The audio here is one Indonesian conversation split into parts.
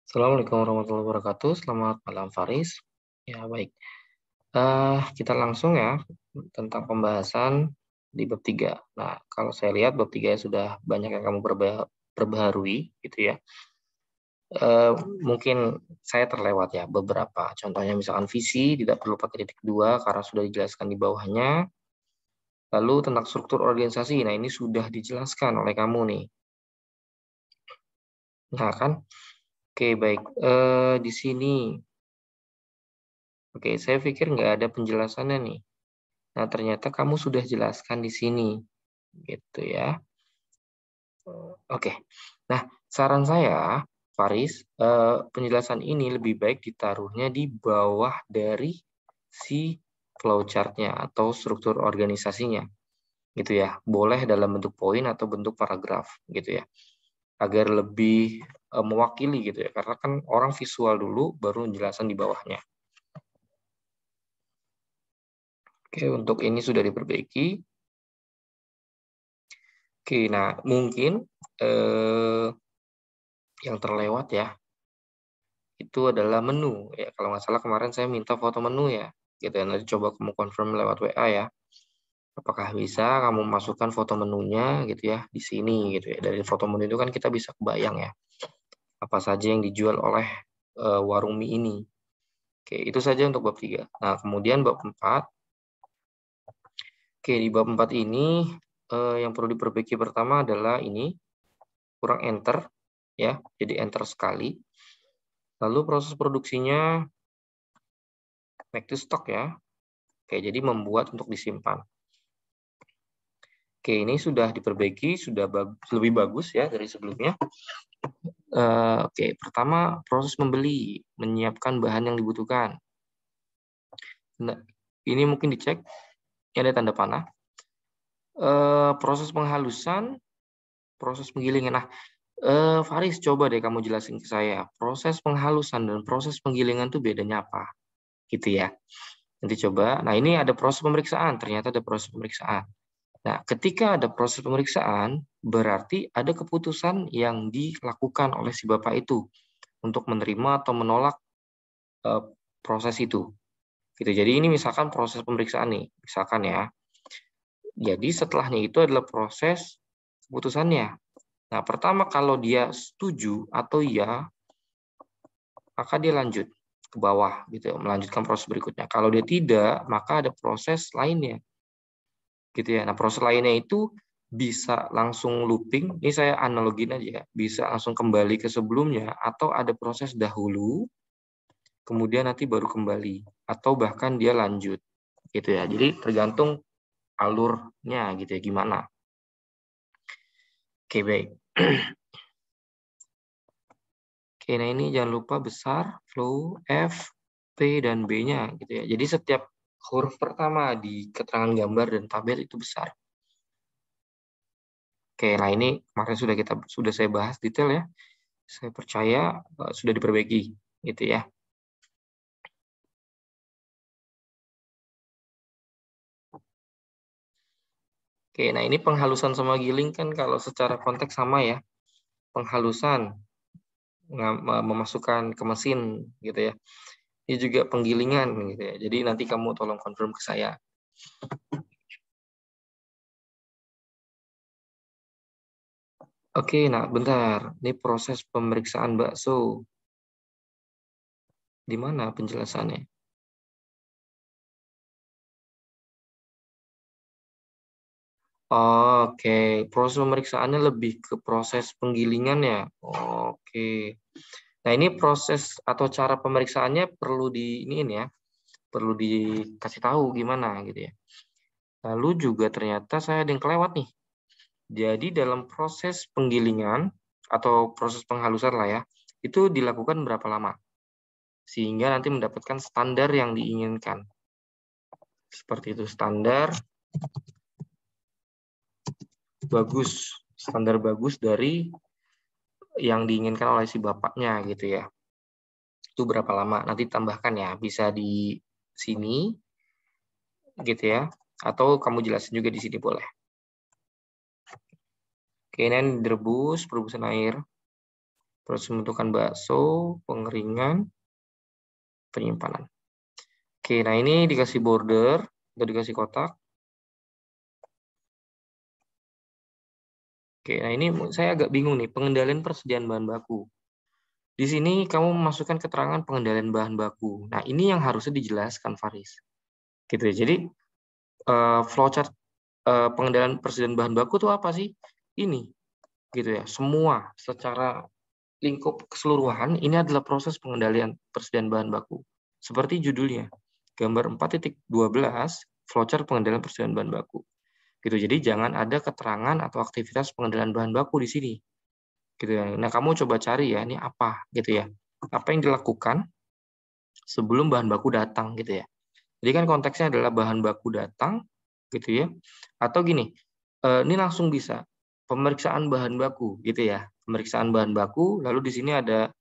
Assalamualaikum warahmatullahi wabarakatuh. Selamat malam, Faris. Ya, baik. Kita langsung ya tentang pembahasan di bab 3. Nah, kalau saya lihat bab 3 sudah banyak yang kamu perbaharui, gitu ya. Mungkin saya terlewat ya beberapa. Contohnya misalkan visi tidak perlu pakai titik 2 karena sudah dijelaskan di bawahnya. Lalu tentang struktur organisasi, nah ini sudah dijelaskan oleh kamu nih. Nah kan, oke baik. Di sini Oke, saya pikir nggak ada penjelasannya nih. Nah, ternyata kamu sudah jelaskan di sini, gitu ya. Oke. Nah, saran saya, Faris, penjelasan ini lebih baik ditaruhnya di bawah dari si flowchart-nya atau struktur organisasinya, gitu ya. Boleh dalam bentuk poin atau bentuk paragraf, gitu ya. Agar lebih mewakili gitu ya. Karena kan orang visual dulu, baru penjelasan di bawahnya. Oke, untuk ini sudah diperbaiki. Oke, nah mungkin yang terlewat ya, itu adalah menu. Ya, kalau nggak salah kemarin saya minta foto menu ya. Gitu ya, nanti coba kamu confirm lewat WA ya. Apakah bisa kamu masukkan foto menunya gitu ya di sini gitu ya. Dari foto menu itu kan kita bisa kebayang ya. Apa saja yang dijual oleh warung mie ini. Oke, itu saja untuk bab 3. Nah, kemudian bab 4. Oke, di bab 4 ini yang perlu diperbaiki pertama adalah ini kurang enter ya. Jadi enter sekali. Lalu proses produksinya make to stock ya. Oke, jadi membuat untuk disimpan. Oke, ini sudah diperbaiki, sudah lebih bagus ya dari sebelumnya. Oke, pertama proses membeli, menyiapkan bahan yang dibutuhkan. Nah, ini mungkin dicek, ini ada tanda panah. Proses penghalusan, proses penggilingan. Nah, Faris, coba deh kamu jelasin ke saya, proses penghalusan dan proses penggilingan itu bedanya apa? Gitu ya. Nanti coba. Nah, ini ada proses pemeriksaan, ternyata ada proses pemeriksaan. Nah, ketika ada proses pemeriksaan, berarti ada keputusan yang dilakukan oleh si bapak itu untuk menerima atau menolak proses itu. Gitu. Jadi ini misalkan proses pemeriksaan nih, misalkan ya. Jadi setelahnya itu adalah proses keputusannya. Nah, pertama kalau dia setuju atau iya, maka dia lanjut ke bawah gitu, melanjutkan proses berikutnya. Kalau dia tidak, maka ada proses lainnya. Gitu ya. Nah, proses lainnya itu bisa langsung looping, ini saya analogin aja ya, bisa langsung kembali ke sebelumnya, atau ada proses dahulu, kemudian nanti baru kembali, atau bahkan dia lanjut, gitu ya. Jadi tergantung alurnya gitu ya, gimana. Oke, baik. Oke, nah ini jangan lupa besar, flow, F, P, dan B-nya gitu ya. Jadi setiap huruf pertama di keterangan gambar dan tabel itu besar. Oke, nah ini kemarin sudah saya bahas detail ya. Saya percaya sudah diperbaiki gitu ya. Oke, nah ini penghalusan sama giling kan kalau secara konteks sama ya. Penghalusan memasukkan ke mesin gitu ya. Ini juga penggilingan gitu ya. Jadi nanti kamu tolong confirm ke saya. Oke, nah bentar. Ini proses pemeriksaan bakso. Di mana penjelasannya? Oke, proses pemeriksaannya lebih ke proses penggilingan ya. Oke. Nah, ini proses atau cara pemeriksaannya perlu ini ya, perlu dikasih tahu gimana gitu ya. Lalu juga ternyata saya ada yang kelewat nih. Jadi dalam proses penggilingan atau proses penghalusan lah ya, itu dilakukan berapa lama? Sehingga nanti mendapatkan standar yang diinginkan. Seperti itu, standar bagus dari yang diinginkan oleh si bapaknya gitu ya. Itu berapa lama? Nanti tambahkan ya, bisa di sini gitu ya. Atau kamu jelasin juga di sini boleh. Oke, ini direbus, perebusan air. Proses pembentukan bakso, pengeringan, penyimpanan. Oke, nah ini dikasih border atau dikasih kotak. Oke, nah ini saya agak bingung nih, pengendalian persediaan bahan baku. Di sini kamu memasukkan keterangan pengendalian bahan baku. Nah, ini yang harusnya dijelaskan, Faris. Gitu ya. Jadi, flowchart pengendalian persediaan bahan baku itu apa sih? Ini, gitu ya. Semua secara lingkup keseluruhan, ini adalah proses pengendalian persediaan bahan baku. Seperti judulnya, gambar 4.12, flowchart pengendalian persediaan bahan baku. Gitu. Jadi jangan ada keterangan atau aktivitas pengendalian bahan baku di sini. Gitu ya. Nah, kamu coba cari ya, ini apa gitu ya. Apa yang dilakukan sebelum bahan baku datang gitu ya. Jadi kan konteksnya adalah bahan baku datang gitu ya. Atau gini, ini langsung bisa pemeriksaan bahan baku gitu ya. Pemeriksaan bahan baku, lalu di sini ada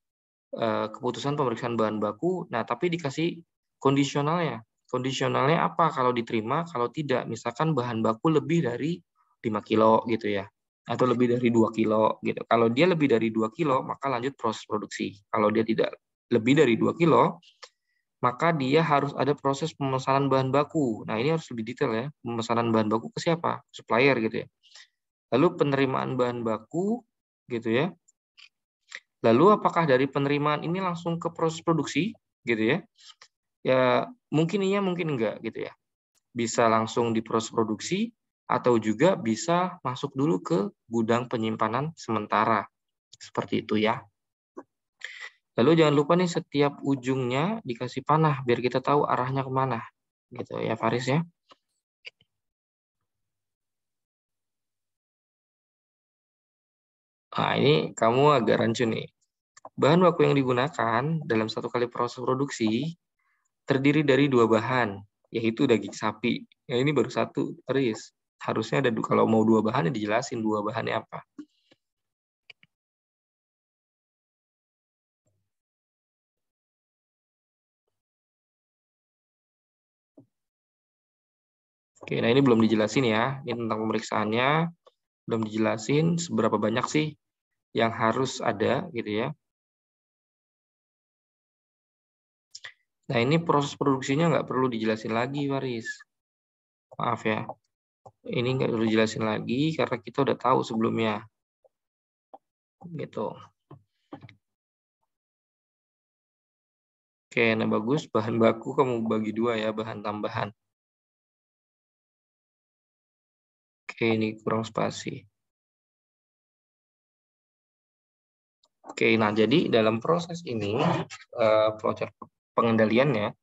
keputusan pemeriksaan bahan baku. Nah, tapi dikasih kondisionalnya. Kondisionalnya apa kalau diterima, kalau tidak. Misalkan bahan baku lebih dari 5 kilo gitu ya. Atau lebih dari 2 kilo gitu. Kalau dia lebih dari 2 kilo, maka lanjut proses produksi. Kalau dia tidak lebih dari 2 kilo, maka dia harus ada proses pemesanan bahan baku. Nah, ini harus lebih detail ya. Pemesanan bahan baku ke siapa? Supplier gitu ya. Lalu penerimaan bahan baku gitu ya. Lalu apakah dari penerimaan ini langsung ke proses produksi gitu ya? Ya, mungkin iya, mungkin enggak gitu ya. Bisa langsung di proses produksi atau juga bisa masuk dulu ke gudang penyimpanan sementara. Seperti itu ya. Lalu jangan lupa nih setiap ujungnya dikasih panah biar kita tahu arahnya kemana. Gitu ya Faris ya. Nah, ini kamu agak rancu nih. Bahan baku yang digunakan dalam satu kali proses produksi terdiri dari dua bahan, yaitu daging sapi. Ya, ini baru satu, Faris. Harusnya ada kalau mau dua bahan, ya dijelasin dua bahannya apa. Oke, nah ini belum dijelasin ya. Ini tentang pemeriksaannya, belum dijelasin seberapa banyak sih yang harus ada gitu ya. Nah ini proses produksinya nggak perlu dijelasin lagi, Waris. Maaf ya. Ini nggak perlu dijelasin lagi karena kita udah tahu sebelumnya. Gitu. Oke, nah bagus. Bahan baku kamu bagi dua ya, bahan tambahan. Oke, ini kurang spasi. Oke, nah jadi dalam proses ini, flowchart pengendaliannya,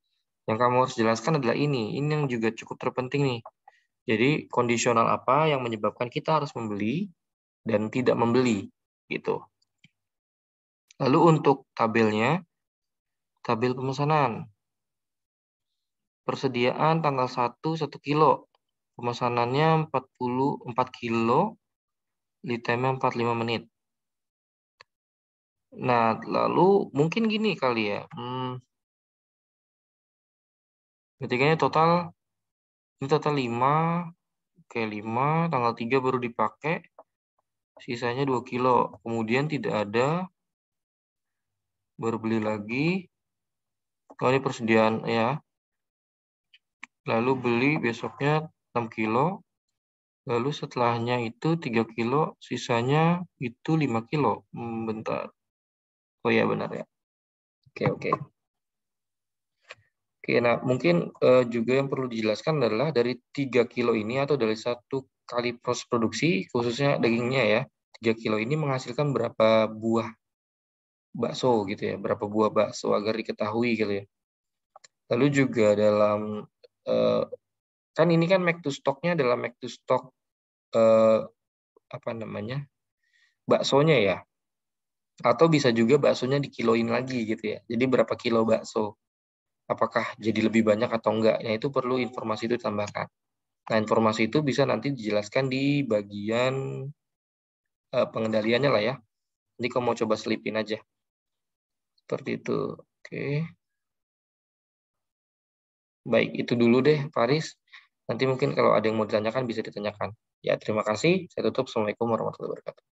yang kamu harus jelaskan adalah ini. Ini yang juga cukup terpenting nih. Jadi kondisional apa yang menyebabkan kita harus membeli dan tidak membeli, gitu. Lalu untuk tabelnya, tabel pemesanan. Persediaan tanggal 1 kilo. Pemesanannya 44 kilo, lead time 45 menit. Nah, lalu mungkin gini kali ya. Ketiganya total, ini total 5. Oke, 5, tanggal 3 baru dipakai. Sisanya 2 kilo. Kemudian tidak ada, baru beli lagi. Oh, ini persediaan ya. Lalu beli besoknya 6 kilo. Lalu setelahnya itu 3 kilo, sisanya itu 5 kilo. Bentar. Oh ya benar ya. Oke, oke. Oke, nah mungkin juga yang perlu dijelaskan adalah dari 3 kilo ini atau dari satu kali proses produksi, khususnya dagingnya ya, 3 kilo ini menghasilkan berapa buah bakso gitu ya, berapa buah bakso agar diketahui gitu ya. Lalu juga dalam, kan ini kan make to stock-nya adalah make to stock apa namanya, baksonya ya. Atau bisa juga baksonya dikiloin lagi gitu ya. Jadi berapa kilo bakso. Apakah jadi lebih banyak atau enggak. Nah itu perlu informasi itu ditambahkan. Nah informasi itu bisa nanti dijelaskan di bagian pengendaliannya lah ya. Nanti kamu mau coba selipin aja. Seperti itu. Oke. Baik, itu dulu deh Faris. Nanti mungkin kalau ada yang mau ditanyakan bisa ditanyakan. Ya, terima kasih. Saya tutup. Assalamualaikum warahmatullahi wabarakatuh.